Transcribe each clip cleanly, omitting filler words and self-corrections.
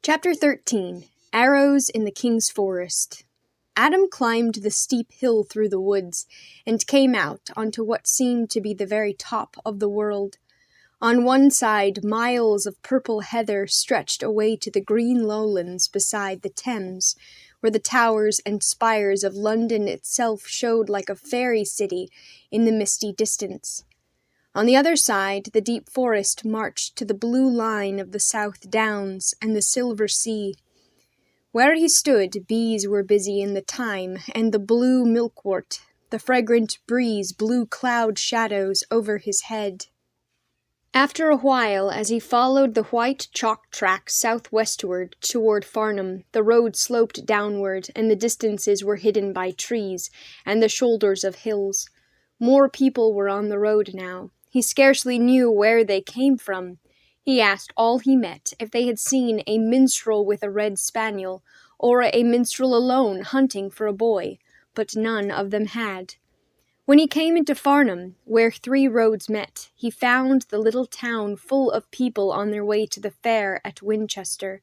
Chapter 13. Arrows in the King's Forest. Adam climbed the steep hill through the woods, and came out onto what seemed to be the very top of the world. On one side, miles of purple heather stretched away to the green lowlands beside the Thames, where the towers and spires of London itself showed like a fairy city in the misty distance. On the other side, the deep forest marched to the blue line of the South Downs and the silver sea. Where he stood, bees were busy in the thyme and the blue milkwort. The fragrant breeze blew cloud shadows over his head. After a while, as he followed the white chalk track southwestward toward Farnham, the road sloped downward, and the distances were hidden by trees and the shoulders of hills. More people were on the road now. He scarcely knew where they came from. He asked all he met if they had seen a minstrel with a red spaniel, or a minstrel alone hunting for a boy, but none of them had. When he came into Farnham, where three roads met, he found the little town full of people on their way to the fair at Winchester.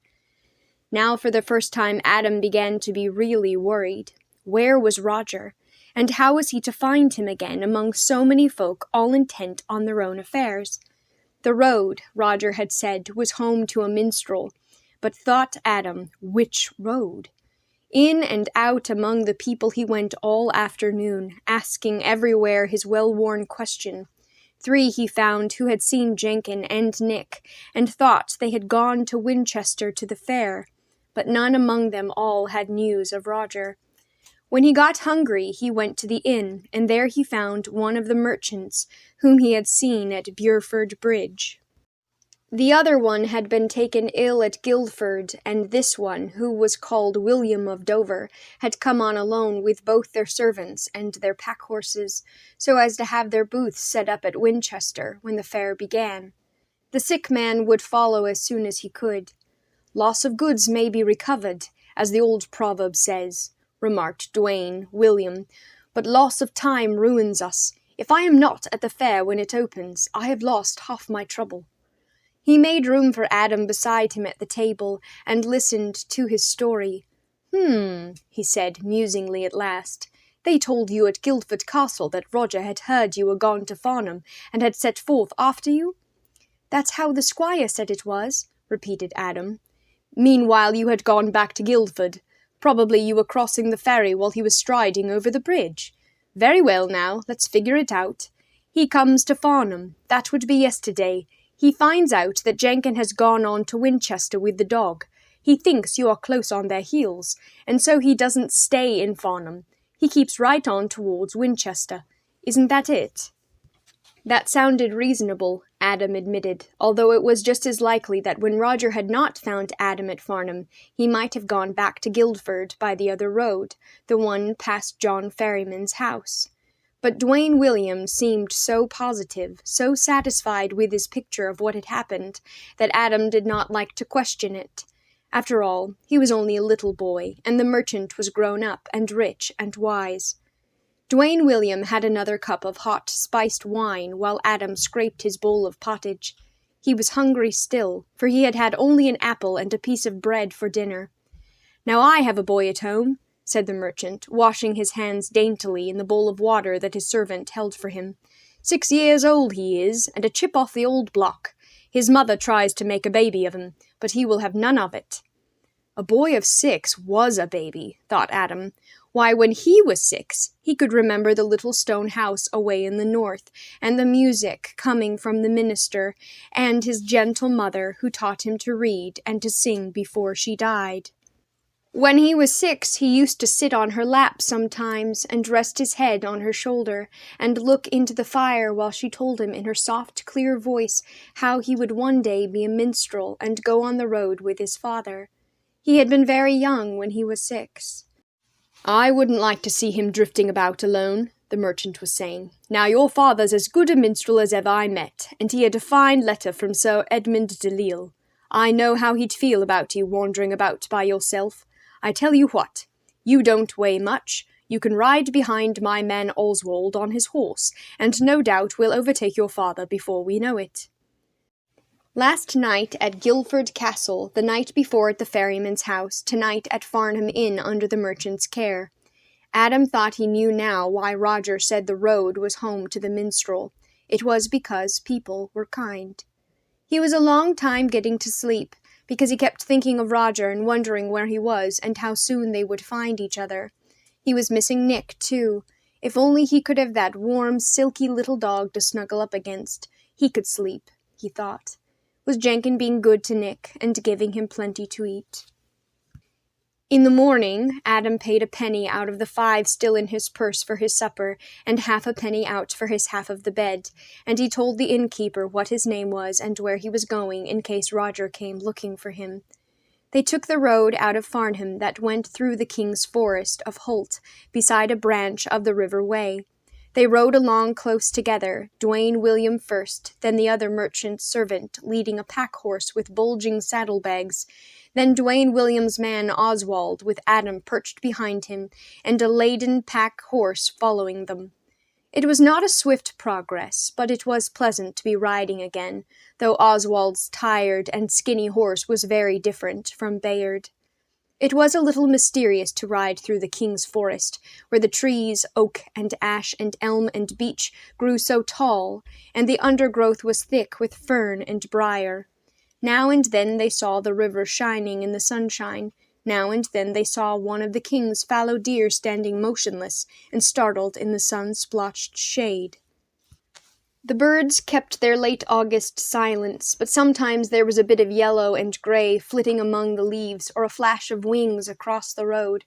Now for the first time Adam began to be really worried. Where was Roger? And how was he to find him again among so many folk all intent on their own affairs? The road, Roger had said, was home to a minstrel. But thought Adam, which road? In and out among the people he went all afternoon, asking everywhere his well-worn question. Three he found who had seen Jenkin and Nick, and thought they had gone to Winchester to the fair. But none among them all had news of Roger. When he got hungry, he went to the inn, and there he found one of the merchants whom he had seen at Burford Bridge. The other one had been taken ill at Guildford, and this one, who was called William of Dover, had come on alone with both their servants and their pack-horses, so as to have their booths set up at Winchester when the fair began. The sick man would follow as soon as he could. "Loss of goods may be recovered, as the old proverb says," remarked Duane William, "but loss of time ruins us. If I am not at the fair when it opens, I have lost half my trouble." He made room for Adam beside him at the table, and listened to his story. He said musingly at last. "They told you at Guildford Castle that Roger had heard you were gone to Farnham, and had set forth after you?" "That's how the squire said it was," repeated Adam. "Meanwhile you had gone back to Guildford. Probably you were crossing the ferry while he was striding over the bridge. Very well now, let's figure it out. He comes to Farnham. That would be yesterday. He finds out that Jenkin has gone on to Winchester with the dog. He thinks you are close on their heels, and so he doesn't stay in Farnham. He keeps right on towards Winchester. Isn't that it?" That sounded reasonable, Adam admitted, although it was just as likely that when Roger had not found Adam at Farnham, he might have gone back to Guildford by the other road, the one past John Ferryman's house. But Duane Williams seemed so positive, so satisfied with his picture of what had happened, that Adam did not like to question it. After all, he was only a little boy, and the merchant was grown up and rich and wise. Duane William had another cup of hot, spiced wine while Adam scraped his bowl of pottage. He was hungry still, for he had had only an apple and a piece of bread for dinner. "Now I have a boy at home," said the merchant, washing his hands daintily in the bowl of water that his servant held for him. 6 years old he is, and a chip off the old block. His mother tries to make a baby of him, but he will have none of it." A boy of 6 was a baby, thought Adam. Why, when he was 6, he could remember the little stone house away in the north, and the music coming from the minister, and his gentle mother who taught him to read and to sing before she died. When he was 6, he used to sit on her lap sometimes, and rest his head on her shoulder, and look into the fire while she told him in her soft, clear voice how he would one day be a minstrel and go on the road with his father. He had been very young when he was 6. "I wouldn't like to see him drifting about alone," the merchant was saying. "Now your father's as good a minstrel as ever I met, and he had a fine letter from Sir Edmund de Lisle. I know how he'd feel about you wandering about by yourself. I tell you what, you don't weigh much. You can ride behind my man Oswald on his horse, and no doubt we'll overtake your father before we know it." Last night at Guildford Castle, the night before at the ferryman's house, tonight at Farnham Inn under the merchant's care. Adam thought he knew now why Roger said the road was home to the minstrel. It was because people were kind. He was a long time getting to sleep, because he kept thinking of Roger and wondering where he was and how soon they would find each other. He was missing Nick, too. If only he could have that warm, silky little dog to snuggle up against, he could sleep, he thought. Was Jenkin being good to Nick and giving him plenty to eat? In the morning, Adam paid a penny out of the 5 still in his purse for his supper, and half a penny out for his half of the bed, and he told the innkeeper what his name was and where he was going in case Roger came looking for him. They took the road out of Farnham that went through the King's Forest of Holt, beside a branch of the River Way. They rode along close together, Dwayne William first, then the other merchant's servant leading a pack-horse with bulging saddlebags, then Dwayne William's man Oswald with Adam perched behind him, and a laden pack-horse following them. It was not a swift progress, but it was pleasant to be riding again, though Oswald's tired and skinny horse was very different from Bayard. It was a little mysterious to ride through the King's Forest, where the trees, oak and ash and elm and beech, grew so tall, and the undergrowth was thick with fern and briar. Now and then they saw the river shining in the sunshine. Now and then they saw one of the king's fallow deer standing motionless and startled in the sun-splotched shade. The birds kept their late August silence, but sometimes there was a bit of yellow and gray flitting among the leaves or a flash of wings across the road.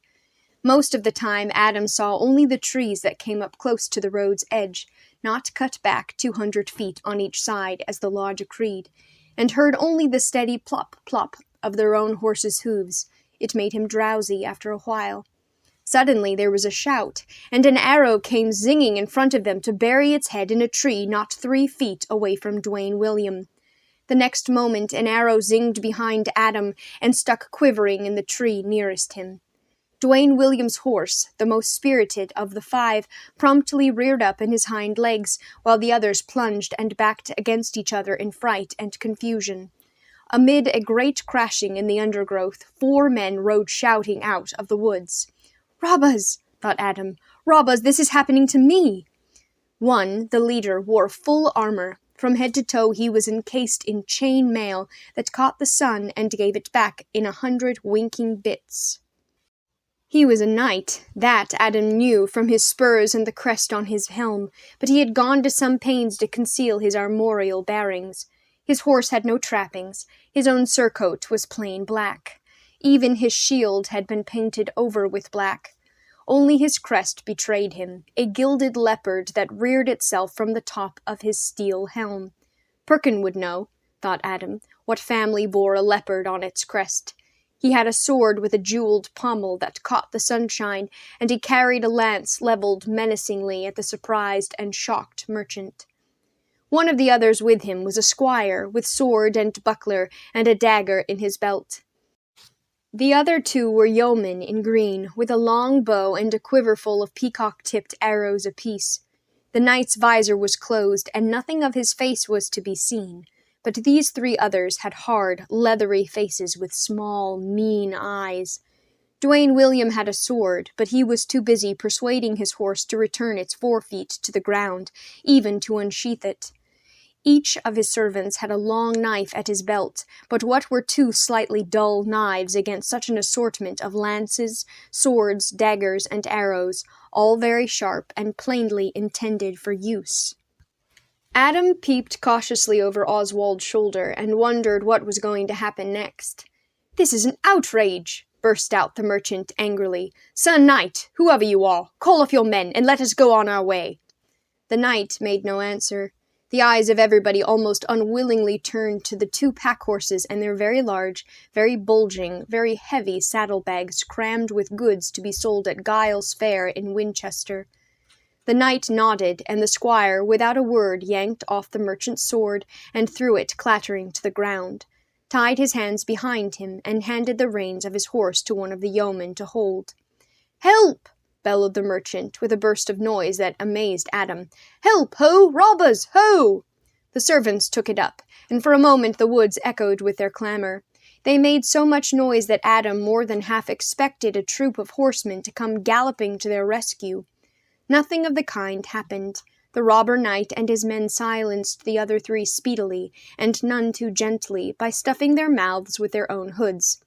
Most of the time Adam saw only the trees that came up close to the road's edge, not cut back 200 feet on each side as the law decreed, and heard only the steady plop, plop of their own horses' hooves. It made him drowsy after a while. Suddenly there was a shout, and an arrow came zinging in front of them to bury its head in a tree not 3 feet away from Dwayne William. The next moment an arrow zinged behind Adam and stuck quivering in the tree nearest him. Dwayne William's horse, the most spirited of the 5, promptly reared up in his hind legs, while the others plunged and backed against each other in fright and confusion. Amid a great crashing in the undergrowth, 4 men rode shouting out of the woods. "Robbers!" thought Adam. "Robbers, this is happening to me!" One, the leader, wore full armor. From head to toe he was encased in chain mail that caught the sun and gave it back in 100 winking bits. He was a knight, that Adam knew from his spurs and the crest on his helm, but he had gone to some pains to conceal his armorial bearings. His horse had no trappings. His own surcoat was plain black. Even his shield had been painted over with black. Only his crest betrayed him, a gilded leopard that reared itself from the top of his steel helm. Perkin would know, thought Adam, what family bore a leopard on its crest. He had a sword with a jeweled pommel that caught the sunshine, and he carried a lance leveled menacingly at the surprised and shocked merchant. One of the others with him was a squire, with sword and buckler and a dagger in his belt. The other 2 were yeomen in green, with a long bow and a quiverful of peacock-tipped arrows apiece. The knight's visor was closed, and nothing of his face was to be seen, but these 3 others had hard, leathery faces with small, mean eyes. Dwayne William had a sword, but he was too busy persuading his horse to return its 4 feet to the ground, even to unsheath it. Each of his servants had a long knife at his belt, but what were 2 slightly dull knives against such an assortment of lances, swords, daggers, and arrows, all very sharp and plainly intended for use? Adam peeped cautiously over Oswald's shoulder and wondered what was going to happen next. "This is an outrage!" burst out the merchant angrily. "Sir Knight, whoever you are, call off your men and let us go on our way." The knight made no answer. The eyes of everybody almost unwillingly turned to the 2 pack-horses and their very large, very bulging, very heavy saddlebags crammed with goods to be sold at Giles Fair in Winchester. The knight nodded, and the squire, without a word, yanked off the merchant's sword and threw it clattering to the ground, tied his hands behind him, and handed the reins of his horse to one of the yeomen to hold. "Help!" bellowed the merchant, with a burst of noise that amazed Adam. "Help, ho! Robbers, ho!" The servants took it up, and for a moment the woods echoed with their clamor. They made so much noise that Adam more than half expected a troop of horsemen to come galloping to their rescue. Nothing of the kind happened. The robber knight and his men silenced the other three speedily, and none too gently, by stuffing their mouths with their own hoods.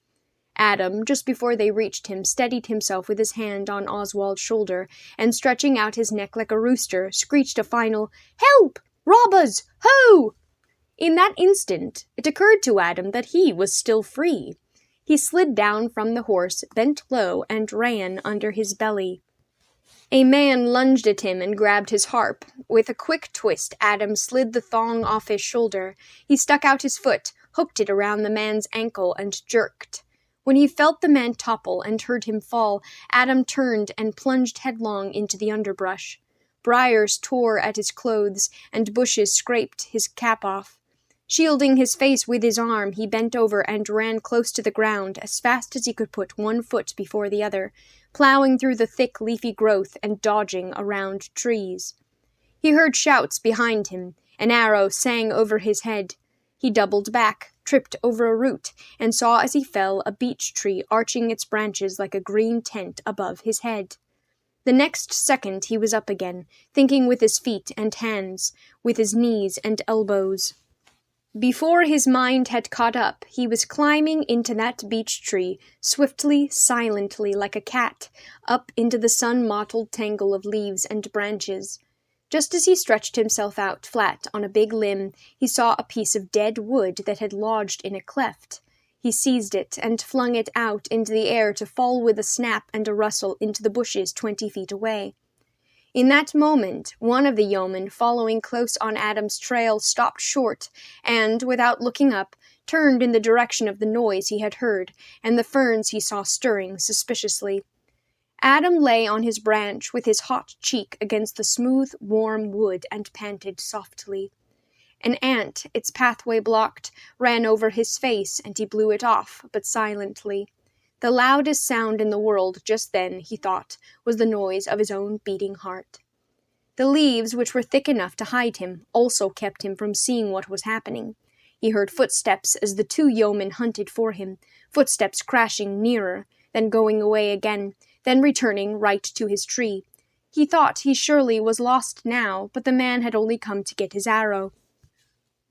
Adam, just before they reached him, steadied himself with his hand on Oswald's shoulder, and stretching out his neck like a rooster, screeched a final, "Help! Robbers! Ho!" In that instant, it occurred to Adam that he was still free. He slid down from the horse, bent low, and ran under his belly. A man lunged at him and grabbed his harp. With a quick twist, Adam slid the thong off his shoulder. He stuck out his foot, hooked it around the man's ankle, and jerked. When he felt the man topple and heard him fall, Adam turned and plunged headlong into the underbrush. Briars tore at his clothes, and bushes scraped his cap off. Shielding his face with his arm, he bent over and ran close to the ground as fast as he could put one foot before the other, plowing through the thick leafy growth and dodging around trees. He heard shouts behind him. An arrow sang over his head. He doubled back, tripped over a root, and saw as he fell a beech tree arching its branches like a green tent above his head. The next second he was up again, thinking with his feet and hands, with his knees and elbows. Before his mind had caught up, he was climbing into that beech tree, swiftly, silently, like a cat, up into the sun-mottled tangle of leaves and branches. Just as he stretched himself out flat on a big limb, he saw a piece of dead wood that had lodged in a cleft. He seized it and flung it out into the air to fall with a snap and a rustle into the bushes 20 feet away. In that moment, one of the yeomen following close on Adam's trail stopped short and, without looking up, turned in the direction of the noise he had heard and the ferns he saw stirring suspiciously. Adam lay on his branch with his hot cheek against the smooth, warm wood and panted softly. An ant, its pathway blocked, ran over his face and he blew it off, but silently. The loudest sound in the world just then, he thought, was the noise of his own beating heart. The leaves, which were thick enough to hide him, also kept him from seeing what was happening. He heard footsteps as the 2 yeomen hunted for him, footsteps crashing nearer, then going away again, then returning right to his tree. He thought he surely was lost now, but the man had only come to get his arrow.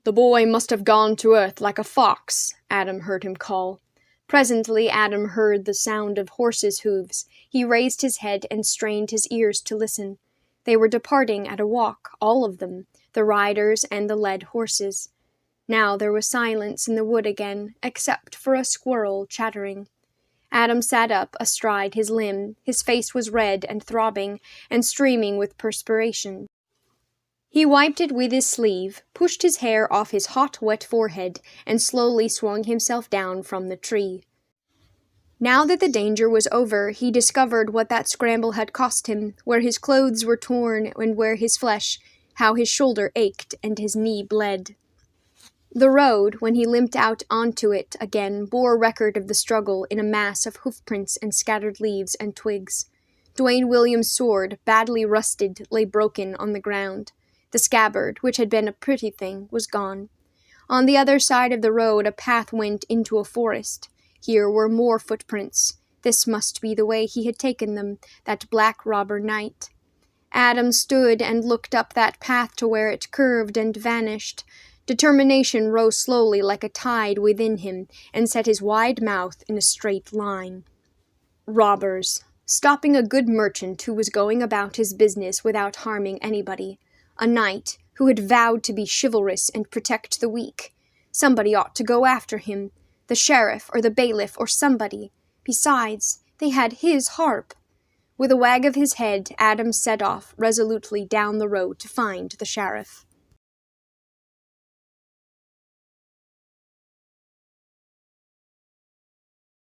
"The boy must have gone to earth like a fox," Adam heard him call. Presently Adam heard the sound of horses' hooves. He raised his head and strained his ears to listen. They were departing at a walk, all of them, the riders and the led horses. Now there was silence in the wood again, except for a squirrel chattering. Adam sat up astride his limb. His face was red and throbbing, and streaming with perspiration. He wiped it with his sleeve, pushed his hair off his hot, wet forehead, and slowly swung himself down from the tree. Now that the danger was over, he discovered what that scramble had cost him, where his clothes were torn and where his flesh, how his shoulder ached and his knee bled. The road, when he limped out onto it again, bore record of the struggle in a mass of hoofprints and scattered leaves and twigs. Dwayne Williams' sword, badly rusted, lay broken on the ground. The scabbard, which had been a pretty thing, was gone. On the other side of the road a path went into a forest. Here were more footprints. This must be the way he had taken them, that black robber knight. Adam stood and looked up that path to where it curved and vanished. Determination rose slowly like a tide within him, and set his wide mouth in a straight line. Robbers. Stopping a good merchant who was going about his business without harming anybody. A knight who had vowed to be chivalrous and protect the weak. Somebody ought to go after him. The sheriff or the bailiff or somebody. Besides, they had his harp. With a wag of his head, Adam set off resolutely down the road to find the sheriff.